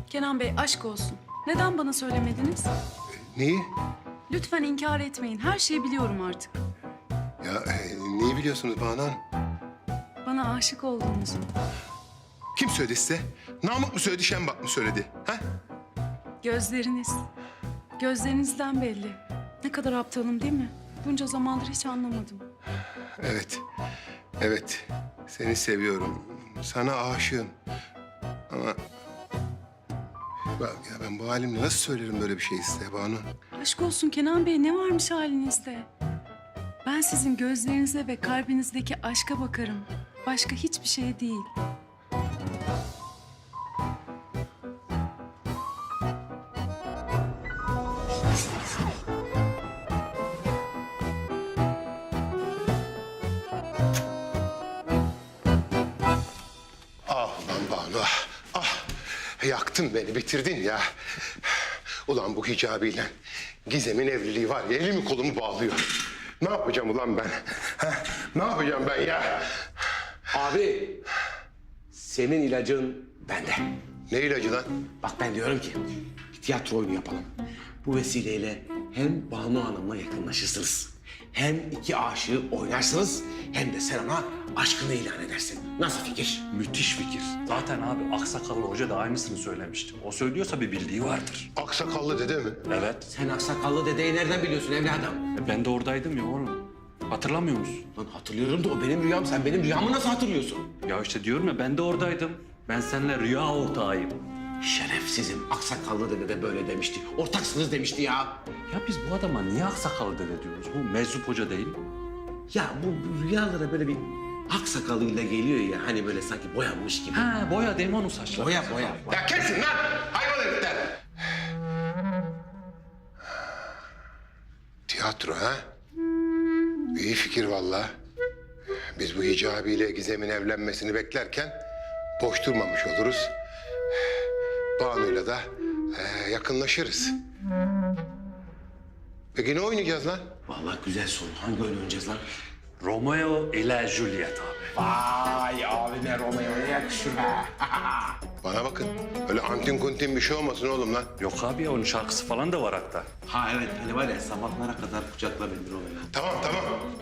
Kenan Bey aşk olsun. Neden bana söylemediniz? Neyi? Lütfen inkar etmeyin. Her şeyi biliyorum artık. Ya neyi biliyorsunuz Banu Hanım? Bana aşık olduğunuzu. Kim söyledi size? Namık mı söyledi, Şembak mı söyledi? Ha? Gözleriniz. Gözlerinizden belli. Ne kadar aptalım değil mi? Bunca zamandır hiç anlamadım. Evet. Evet. Seni seviyorum. Sana aşığım. Ama... Ben bu halimle nasıl söylerim böyle bir şey size Banu? Aşk olsun Kenan Bey, ne varmış halinizde? Ben sizin gözlerinize ve kalbinizdeki aşka bakarım. Başka hiçbir şey değil. Ah lan Banu, ah. Yaktın beni, bitirdin ya. Ulan bu hicabiyle Gizem'in evliliği var ya, elimi kolumu bağlıyor. Ne yapacağım ulan ben? Ha? Ne yapacağım ben ya? Abi, senin ilacın bende. Ne ilacı lan? Bak ben diyorum ki, bir tiyatro oyunu yapalım. Bu vesileyle hem Banu Hanım'la yakınlaşırsınız. Hem iki aşığı oynarsınız, hem de sen ona aşkını ilan edersin. Nasıl fikir? Müthiş fikir. Zaten abi Aksakallı Hoca da aynısını söylemişti. O söylüyorsa bir bildiği vardır. Aksakallı dede mi? Evet. Sen aksakallı dedeyi nereden biliyorsun evladım? Ben de oradaydım ya oğlum. Hatırlamıyor musun? Lan hatırlıyorum da o benim rüyam. Sen benim rüyamı nasıl hatırlıyorsun? Ya işte diyorum ya ben de oradaydım. Ben seninle rüya ortağıyım. Şerefsizim. Aksakallı dede de böyle demişti. Ortaksınız demişti ya. Ya biz bu adama niye Aksakallı dede diyoruz? Bu meczup hoca değil mi? Ya bu rüyalara böyle bir aksakalıyla geliyor ya hani böyle sanki boyanmış gibi. Ha boya değil mi onun saçları? Boya. Ya kesin lan! Hayvan herifler! Tiyatro ha? İyi fikir vallahi. Biz bu Hicabi ile Gizem'in evlenmesini beklerken boş durmamış oluruz. Banu'yla da yakınlaşırız. Peki ne oynayacağız lan? Vallahi güzel soru. Hangi oyun oynayacağız lan? Romeo ile Juliet abi. Vay abime Romeo'ya yakışır be. Bana bakın. Öyle antin kuntin bir şey olmasın oğlum lan. Yok abi ya onun şarkısı falan da var hatta. Ha evet hani var ya sabahlara kadar kucakla beni Romeo'ya. Tamam.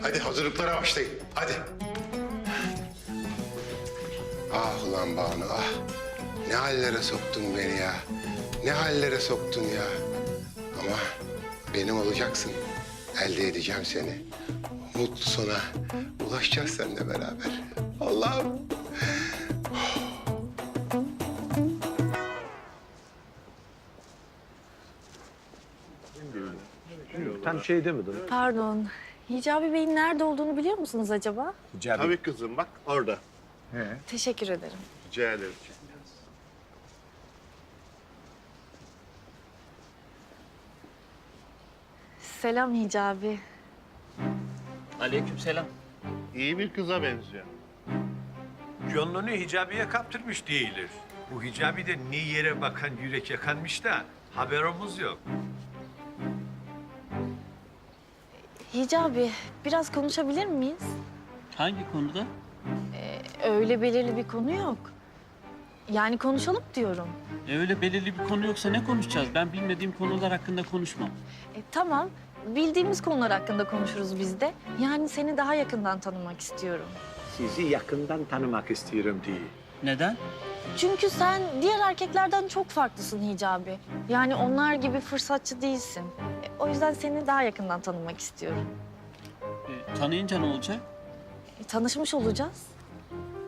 Hadi hazırlıklara başlayın. Hadi. Ah ulan Banu ah. Ne hallere soktun beni ya. Ne hallere soktun ya. Ama benim olacaksın. Elde edeceğim seni. Mutlu sona ulaşacağız seninle beraber. Allah'ım. Pardon. Hicabi Bey'in nerede olduğunu biliyor musunuz acaba? Tabii kızım bak orada. Teşekkür ederim. Rica ederim. Selam Hicabi. Aleykümselam. İyi bir kıza benziyor. Gönlünü Hicabi'ye kaptırmış değiliz. Bu Hicabi de ne yere bakan yürek yakanmış da haberimiz yok. Hicabi, biraz konuşabilir miyiz? Hangi konuda? Öyle belirli bir konu yok. Yani konuşalım diyorum. Öyle belirli bir konu yoksa ne konuşacağız? Ben bilmediğim konular hakkında konuşmam. Tamam, bildiğimiz konular hakkında konuşuruz biz de. Yani seni daha yakından tanımak istiyorum. Sizi yakından tanımak istiyorum diye. Neden? Çünkü sen diğer erkeklerden çok farklısın Hicabi. Yani onlar gibi fırsatçı değilsin. O yüzden seni daha yakından tanımak istiyorum. Tanıyınca ne olacak? Tanışmış olacağız.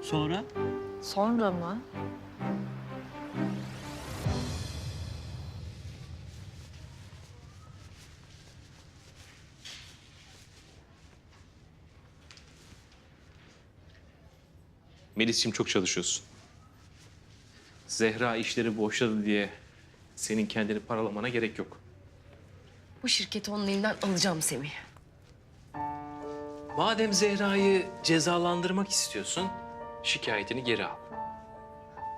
Sonra? Sonra mı? Melis'ciğim çok çalışıyorsun. Zehra işleri boşladı diye senin kendini paralamana gerek yok. Bu şirketi onun elinden alacağım Semih. Madem Zehra'yı cezalandırmak istiyorsun, şikayetini geri al.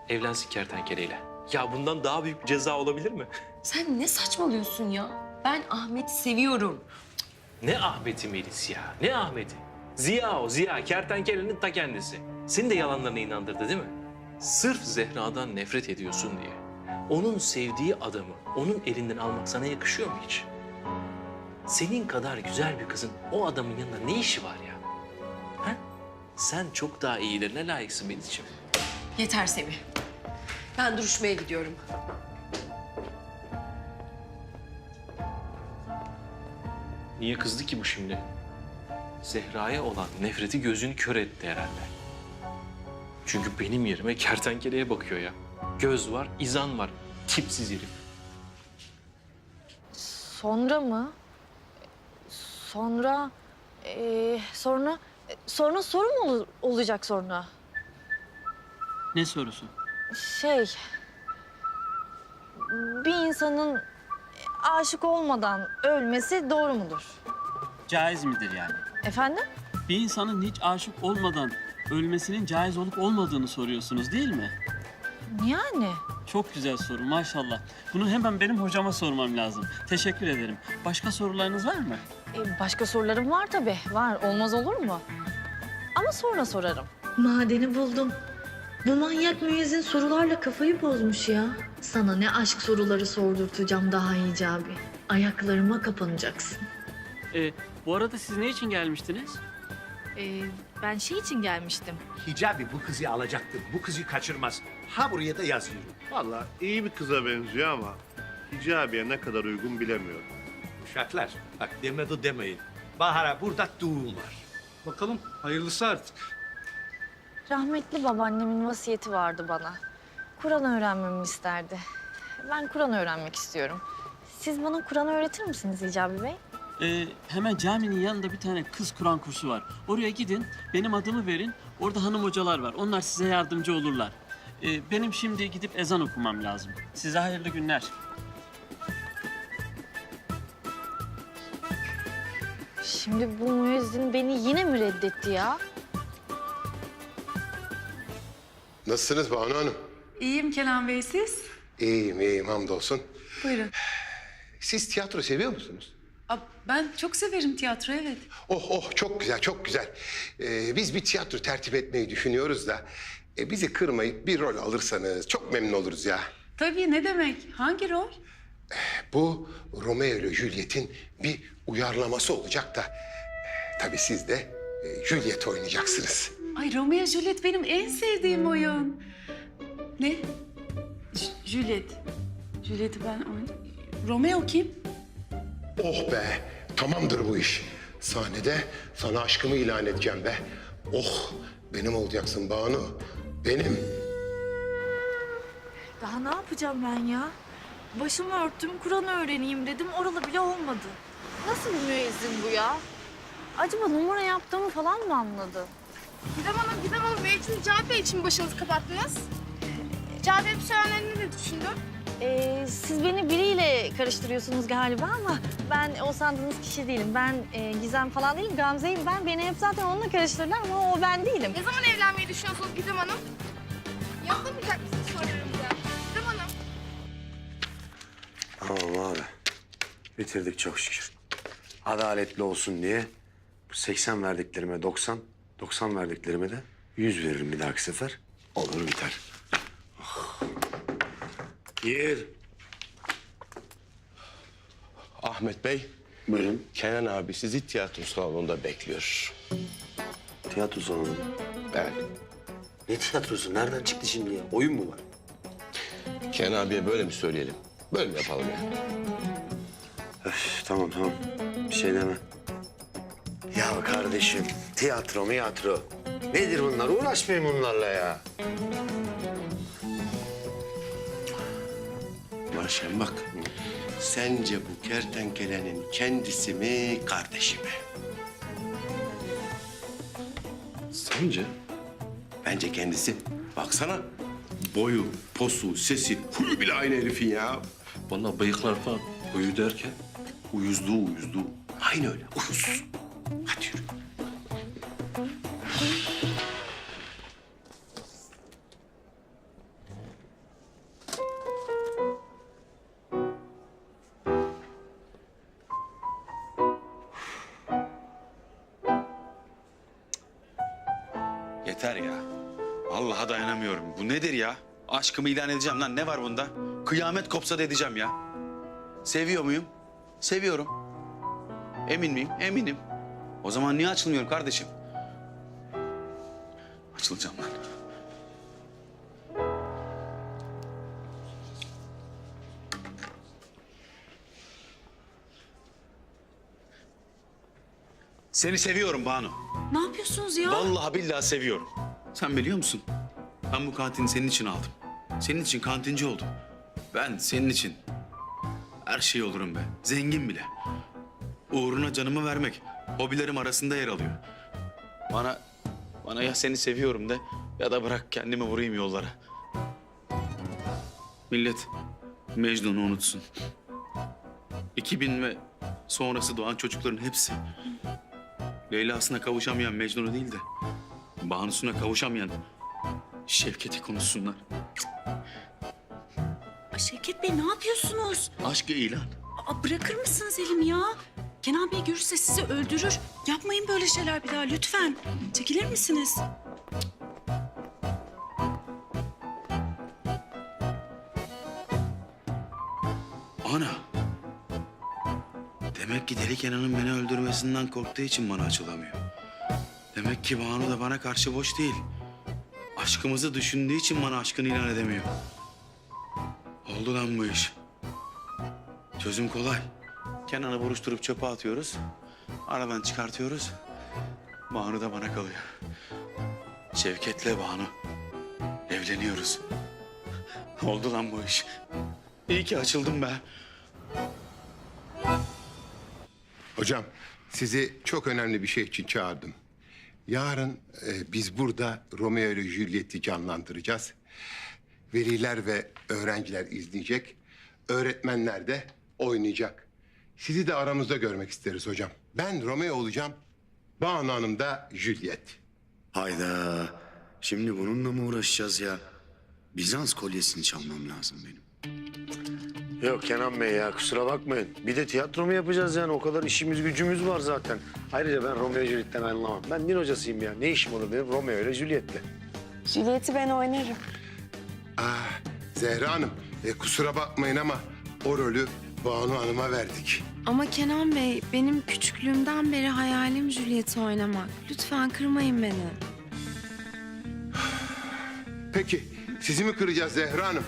Evlensin kertenkeleyle. Ya bundan daha büyük bir ceza olabilir mi? Sen ne saçmalıyorsun ya? Ben Ahmet'i seviyorum. Ne Ahmet'i Melis ya, ne Ahmet'i? Ziya o, Ziya. Kertenkelenin ta kendisi. Seni de yalanlarına inandırdı değil mi? Sırf Zehra'dan nefret ediyorsun diye. Onun sevdiği adamı onun elinden almak sana yakışıyor mu hiç? Senin kadar güzel bir kızın o adamın yanında ne işi var ya? Ha? Sen çok daha iyilerine layıksın Melis'ciğim. Yeter Semih. Ben duruşmaya gidiyorum. Niye kızdı ki bu şimdi? Zehra'ya olan nefreti gözünü kör etti herhalde. Çünkü benim yerime kertenkeleye bakıyor ya. Göz var, izan var. Tipsiz herif. Sonra mı? Sonra... sonra soru mu olacak sonra? Ne sorusu? Bir insanın aşık olmadan ölmesi doğru mudur? Caiz midir yani? Efendim? Bir insanın hiç aşık olmadan ölmesinin caiz olup olmadığını soruyorsunuz değil mi? Yani. Çok güzel soru maşallah. Bunu hemen benim hocama sormam lazım. Teşekkür ederim. Başka sorularınız var mı? Başka sorularım var tabii. Var. Olmaz olur mu? Ama sonra sorarım. Madeni buldum. Bu manyak müezzin sorularla kafayı bozmuş ya. Sana ne aşk soruları sordurtacağım daha Hicabi. Ayaklarıma kapanacaksın. Bu arada siz ne için gelmiştiniz? Ben şey için gelmiştim. Hicabi bu kızı alacaktır. Bu kızı kaçırmaz. Ha buraya da yazıyorum. Vallahi iyi bir kıza benziyor ama Hicabi'ye ne kadar uygun bilemiyorum. Uşaklar bak demedi demeyin. Bahar'a burada düğün var. Bakalım hayırlısı artık. Rahmetli babaannemin vasiyeti vardı bana. Kur'an öğrenmemi isterdi. Ben Kur'an öğrenmek istiyorum. Siz bana Kur'an öğretir misiniz Hicabi Bey? Hemen caminin yanında bir tane kız Kur'an kursu var. Oraya gidin, benim adımı verin. Orada hanım hocalar var. Onlar size yardımcı olurlar. Benim şimdi gidip ezan okumam lazım. Size hayırlı günler. Şimdi bu müezzin beni yine mi reddetti ya? Nasılsınız Banu Hanım? İyiyim Kenan Bey, siz? İyiyim hamdolsun. Buyurun. Siz tiyatro seviyor musunuz? Ben çok severim tiyatro, evet. Oh çok güzel, çok güzel. Biz bir tiyatro tertip etmeyi düşünüyoruz da... bizi kırmayıp bir rol alırsanız çok memnun oluruz ya. Tabii, ne demek? Hangi rol? Bu Romeo ile Juliet'in bir uyarlaması olacak da... tabii siz de Juliet oynayacaksınız. Ay, Romeo Juliet benim en sevdiğim oyun. Ne? Juliet. Juliet'i ben oynayayım. Romeo kim? Oh be, tamamdır bu iş. Sahnede sana aşkımı ilan edeceğim be. Oh, benim olacaksın Banu, benim. Daha ne yapacağım ben ya? Başımı örttüm, Kur'an öğreneyim dedim. Oralı bile olmadı. Nasıl bir müezzin bu ya? Acaba numara yaptığımı falan mı anladı? Gidem Hanım. Belki Hicabi Bey için başınızı kapattınız. Hicabi Bey bu söylenenleri de düşündü. Siz beni biriyle karıştırıyorsunuz galiba ama ben o sandığınız kişi değilim. Ben Gizem falan değilim, Gamze'yim ben. Beni hep zaten onunla karıştırırlar ama o ben değilim. Ne zaman evlenmeyi düşünüyorsunuz Gidem Hanım? Yapmayacak mısınız soruyorum ya? Gidem Hanım. Tamam abi. Bitirdik çok şükür. Adaletli olsun diye bu 80 verdiklerime 90, 90 verdiklerime de 100 veririm bir dahaki sefer. Olur biter. Oh. Yer. Ahmet Bey, Buyurun. Kenan abi sizi tiyatro salonunda bekliyor. Tiyatro salonu. Evet. Ne tiyatrosu? Nereden çıktı şimdi ya? Oyun mu var? Kenan abiye böyle mi söyleyelim? Böyle mi yapalım ya? Öf, tamam. Bir şey deme. Ya kardeşim, tiyatro. Nedir bunlar? Uğraşmayın bunlarla ya. Marşem bak, sence bu kertenkelenin kendisi mi, kardeşi mi? Sence? Bence kendisi. Baksana, boyu, posu, sesi, huyu bile aynı herifin ya. Vallahi bıyıklar falan uyu derken. Uyuzluğu. Aynı öyle, uyuz. Hadi yürü. Yeter ya. Vallahi dayanamıyorum. Bu nedir ya? Aşkımı ilan edeceğim lan. Ne var bunda? Kıyamet kopsa da edeceğim ya. Seviyor muyum? Seviyorum. Emin miyim? Eminim. O zaman niye açılmıyorum kardeşim? Açılacağım lan. Seni seviyorum Banu. Ne yapıyorsunuz ya? Vallahi billahi seviyorum. Sen biliyor musun? Ben bu kantini senin için aldım. Senin için kantinci oldum. Ben senin için her şey olurum be. Zengin bile. Uğruna canımı vermek hobilerim arasında yer alıyor. Bana ya seni seviyorum de ya da bırak kendimi vurayım yollara. Millet Mecnun'u unutsun. 2000 ve sonrası doğan çocukların hepsi Leyla'sına kavuşamayan Mecnun'u değil de Banu'suna kavuşamayan Şevket'i konuşsunlar. Şevket Bey, ne yapıyorsunuz? Aşkı ilan. Bırakır mısınız elimi ya? Kenan Bey görürse sizi öldürür. Yapmayın böyle şeyler bir daha lütfen. Çekilir misiniz? Ana. Demek ki Deli Kenan'ın beni öldürmesinden korktuğu için bana açılamıyor. Demek ki Banu da bana karşı boş değil. Aşkımızı düşündüğü için bana aşkını ilan edemiyor. Oldu lan bu iş. Çözüm kolay. Kenan'ı buruşturup çöpe atıyoruz. Aradan çıkartıyoruz. Banu da bana kalıyor. Şevket'le Banu. Evleniyoruz. Oldu lan bu iş. İyi ki açıldım be. Hocam, sizi çok önemli bir şey için çağırdım. Yarın biz burada Romeo ile Juliet'i canlandıracağız. Veliler ve öğrenciler izleyecek. Öğretmenler de oynayacak. Sizi de aramızda görmek isteriz hocam. Ben Romeo olacağım. Banu Hanım da Juliet. Hayda. Şimdi bununla mı uğraşacağız ya? Bizans kolyesini çalmam lazım benim. Yok Kenan Bey ya, kusura bakmayın. Bir de tiyatro mu yapacağız yani? O kadar işimiz gücümüz var zaten. Ayrıca ben Romeo Juliet'ten anlamam. Ben din hocasıyım ya. Ne işim olur benim Romeo ile Juliet'le? Juliet'i ben oynarım. Zehra Hanım, kusura bakmayın ama o rolü Banu Hanım'a verdik. Ama Kenan Bey, benim küçüklüğümden beri hayalim Juliet'i oynamak. Lütfen kırmayın beni. Peki, sizi mi kıracağız Zehra Hanım?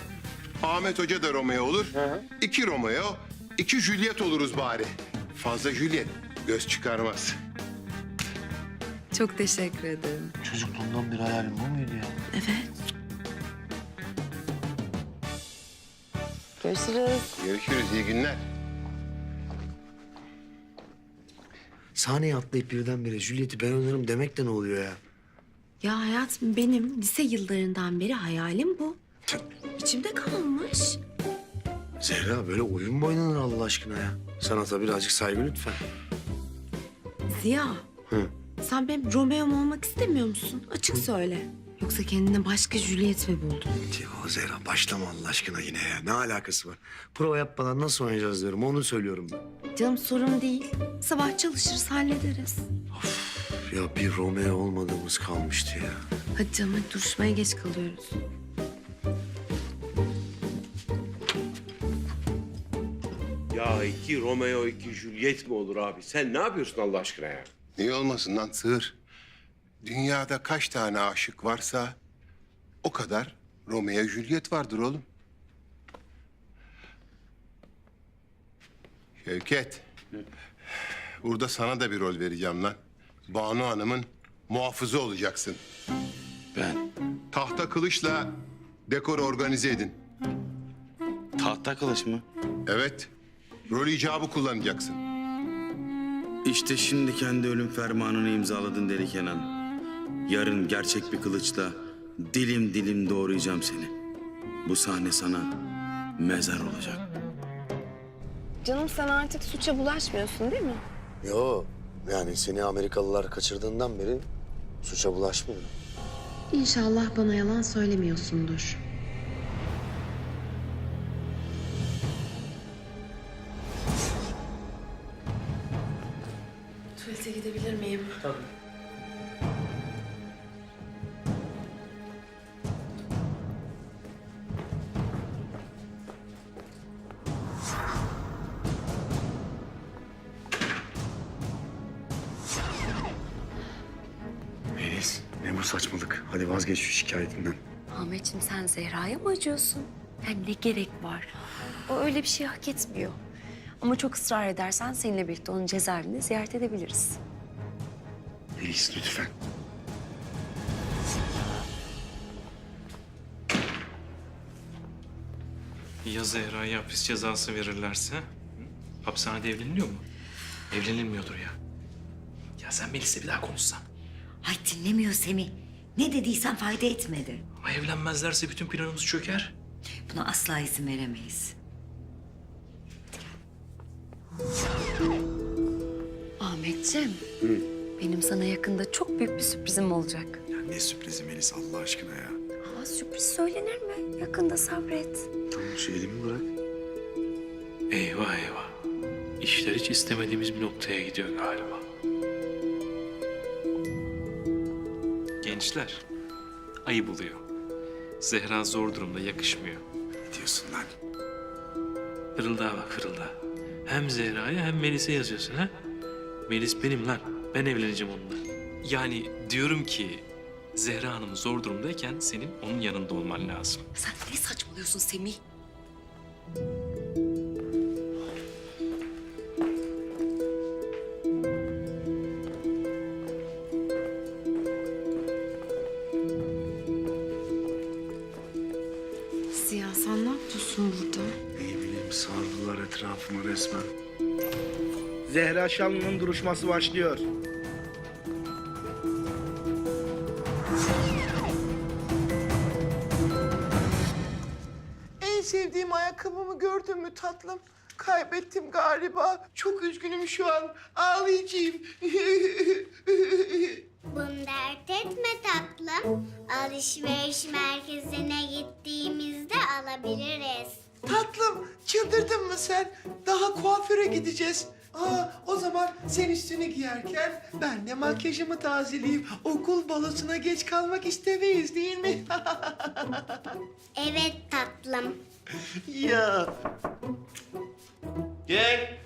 Ahmet Hoca da Romeo olur. 2 Romeo, 2 Juliet oluruz bari. Fazla Juliet göz çıkarmaz. Çok teşekkür ederim. Çocukluğumdan bir hayalim bu muydu ya? Evet. Görüşürüz. Görüşürüz, iyi günler. Sahneye atlayıp birdenbire Juliet'i ben oynarım demek de ne oluyor ya? Ya hayatım, benim lise yıllarından beri hayalim bu. İçimde kalmış. Zehra böyle oyun mu oynanır Allah aşkına ya? Sanata birazcık saygı lütfen. Ziya, Hı. sen benim Romeo'm olmak istemiyor musun? Açık söyle. Yoksa kendine başka Juliet mi buldun? Ya Zehra başlama Allah aşkına yine ya. Ne alakası var? Prova yapmadan nasıl oynayacağız diyorum. Onu söylüyorum ben. Canım sorun değil. Sabah çalışırız, hallederiz. Ya bir Romeo olmadığımız kalmıştı ya. Hadi canım, hadi duruşmaya geç kalıyoruz. Ya 2 Romeo 2 Juliet mi olur abi? Sen ne yapıyorsun Allah aşkına ya? Niye olmasın lan sığır? Dünyada kaç tane aşık varsa o kadar Romeo Juliet vardır oğlum. Şevket, burada sana da bir rol vereceğim lan. Banu Hanım'ın muhafızı olacaksın. Ben Tahta kılıçla dekoru organize edin. tahta kılıç mı? Evet, rol icabı kullanacaksın. İşte şimdi kendi ölüm fermanını imzaladın Deli Kenan. Yarın gerçek bir kılıçla dilim dilim doğrayacağım seni. Bu sahne sana mezar olacak. Canım, sen artık suça bulaşmıyorsun değil mi? Yo yani seni Amerikalılar kaçırdığından beri suça bulaşmıyorum. İnşallah bana yalan söylemiyorsundur. Tuvalete gidebilir miyim? Tabii. Melis ne bu saçmalık? Hadi vazgeç şu şikayetinden. Ahmetciğim, sen Zehra'ya mı acıyorsun? Yani ne gerek var? O öyle bir şey hak etmiyor. Ama çok ısrar edersen seninle birlikte onun cezaevini ziyaret edebiliriz. Melis lütfen. Ya Zehra'ya hapis cezası verirlerse? Hı? Hapishanede evleniliyor mu? Evlenilmiyordur ya. Ya sen Melis'le bir daha konuşsan. Ay dinlemiyor Semih. Ne dediysen fayda etmedi. Ama evlenmezlerse bütün planımız çöker. Buna asla izin veremeyiz. Ahmetciğim, benim sana yakında çok büyük bir sürprizim olacak. Ya ne sürprizi Melis Allah aşkına ya. Aa, sürpriz söylenir mi? Yakında sabret. Tamam şu elimi bırak. Eyvah eyvah. İşler hiç istemediğimiz bir noktaya gidiyor galiba. Gençler, ayıp oluyor. Zehra zor durumda, yakışmıyor. Ne diyorsun lan? Fırıldağa bak fırıldağa. Hem Zehra'ya hem Melis'e yazıyorsun ha? Melis benim lan. Ben evleneceğim onunla. Yani diyorum ki Zehra Hanım zor durumdayken senin onun yanında olman lazım. Sen ne saçmalıyorsun Semih? Ziya, sen ne yapıyorsun burada? Ne bileyim sardılar etrafımı resmen. Zehra Zehra Şanlı'nın duruşması başlıyor. En sevdiğim ayakkabımı gördün mü tatlım? Kaybettim galiba. Çok üzgünüm şu an. Ağlayacağım. Bunu dert etme tatlım. Alışveriş merkezine gittiğimizde alabiliriz. Tatlım, çıldırdın mı sen? Daha kuaföre gideceğiz. O zaman sen üstünü giyerken ben de makyajımı tazeleyeyim. Okul balosuna geç kalmak istemeyiz değil mi? Evet tatlım. Ya. Gel.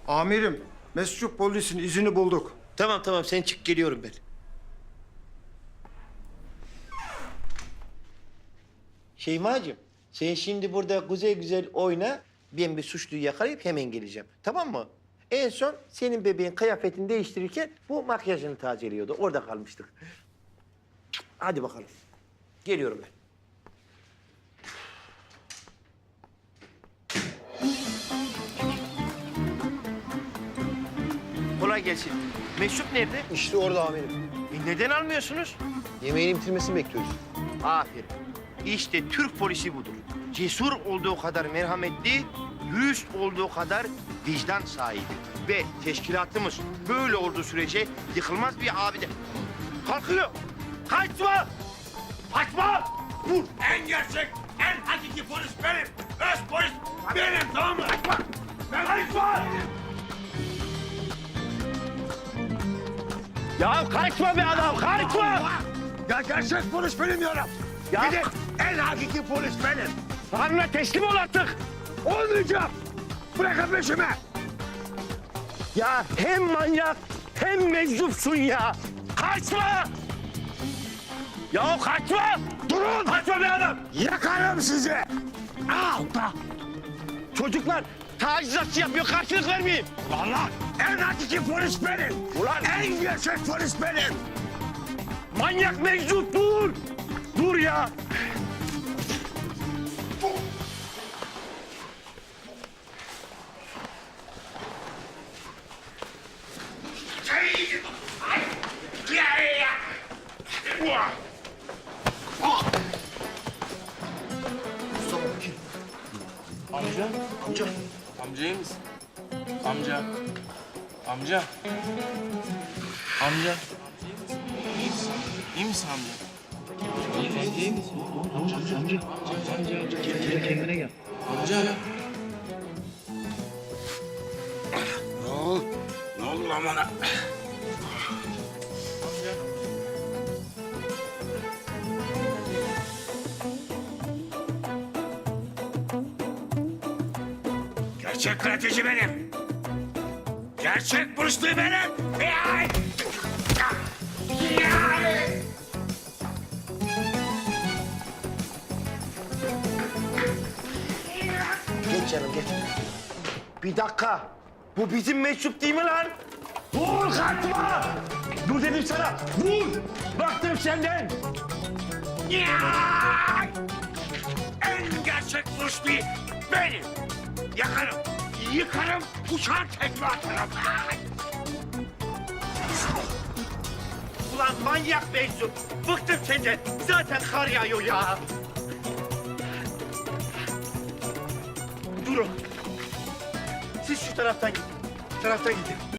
Amirim, Mesut polisin izini bulduk. Tamam sen çık geliyorum ben. Şeymacığım sen şimdi burada güzel oyna. Ben bir suçluyu yakalayıp hemen geleceğim. Tamam mı? En son senin bebeğin kıyafetini değiştirirken bu makyajını tazeliyordu. Orada kalmıştık. Hadi bakalım. Geliyorum ben. Kolay gelsin. Mesut nerede? İşte orada amirim. Neden almıyorsunuz? Yemeğini bitirmesini bekliyoruz. Aferin. İşte Türk polisi budur. Cesur olduğu kadar merhametli, dürüst olduğu kadar vicdan sahibi. Ve teşkilatımız böyle olduğu sürece yıkılmaz bir abide. Kalkıyor. Kaçma! Kaçma! Vur! En gerçek, en hakiki polis benim. Öz polis benim, tamam mı? Kaçma! Ben kaçma! Ya kaçma be adam, kaçma! Ya gerçek polis benim diyorum. Ya- Bir de en hakiki polis benim. Tanrı'na teslim ol artık! Olmayacağım. Bırakın peşimi. Ya hem manyak hem meczupsun ya! Kaçma! Ya kaçma! Durun! Kaçma be adam! Yakarım sizi. Al! Çocuklar tacizatçı yapıyor, karşılık vermeyin. Vallahi en hakiki polis benim. Ulan En gerçek polis benim. manyak meczup dur! Dur ya! Amca iyi misin? Amca. Amca. Amca. İyi misin amca? İyi misin? Amca. Kendine gel. Amca. Ne oldu lan bana? Gerçek karateci benim. Gerçek Bruce benim. Geç canım geç. Bir dakika. Bu bizim meczup değil mi lan? Vur kaçma! Dur dedim sana. Vur! Baktım senden. En gerçek Bruce benim. Yakarım, yıkarım, uçar tekme atarım. Ulan manyak meczup. Bıktım senden. Zaten kar yağıyor ya. Durun. Siz şu taraftan gidin. Taraftan gidin.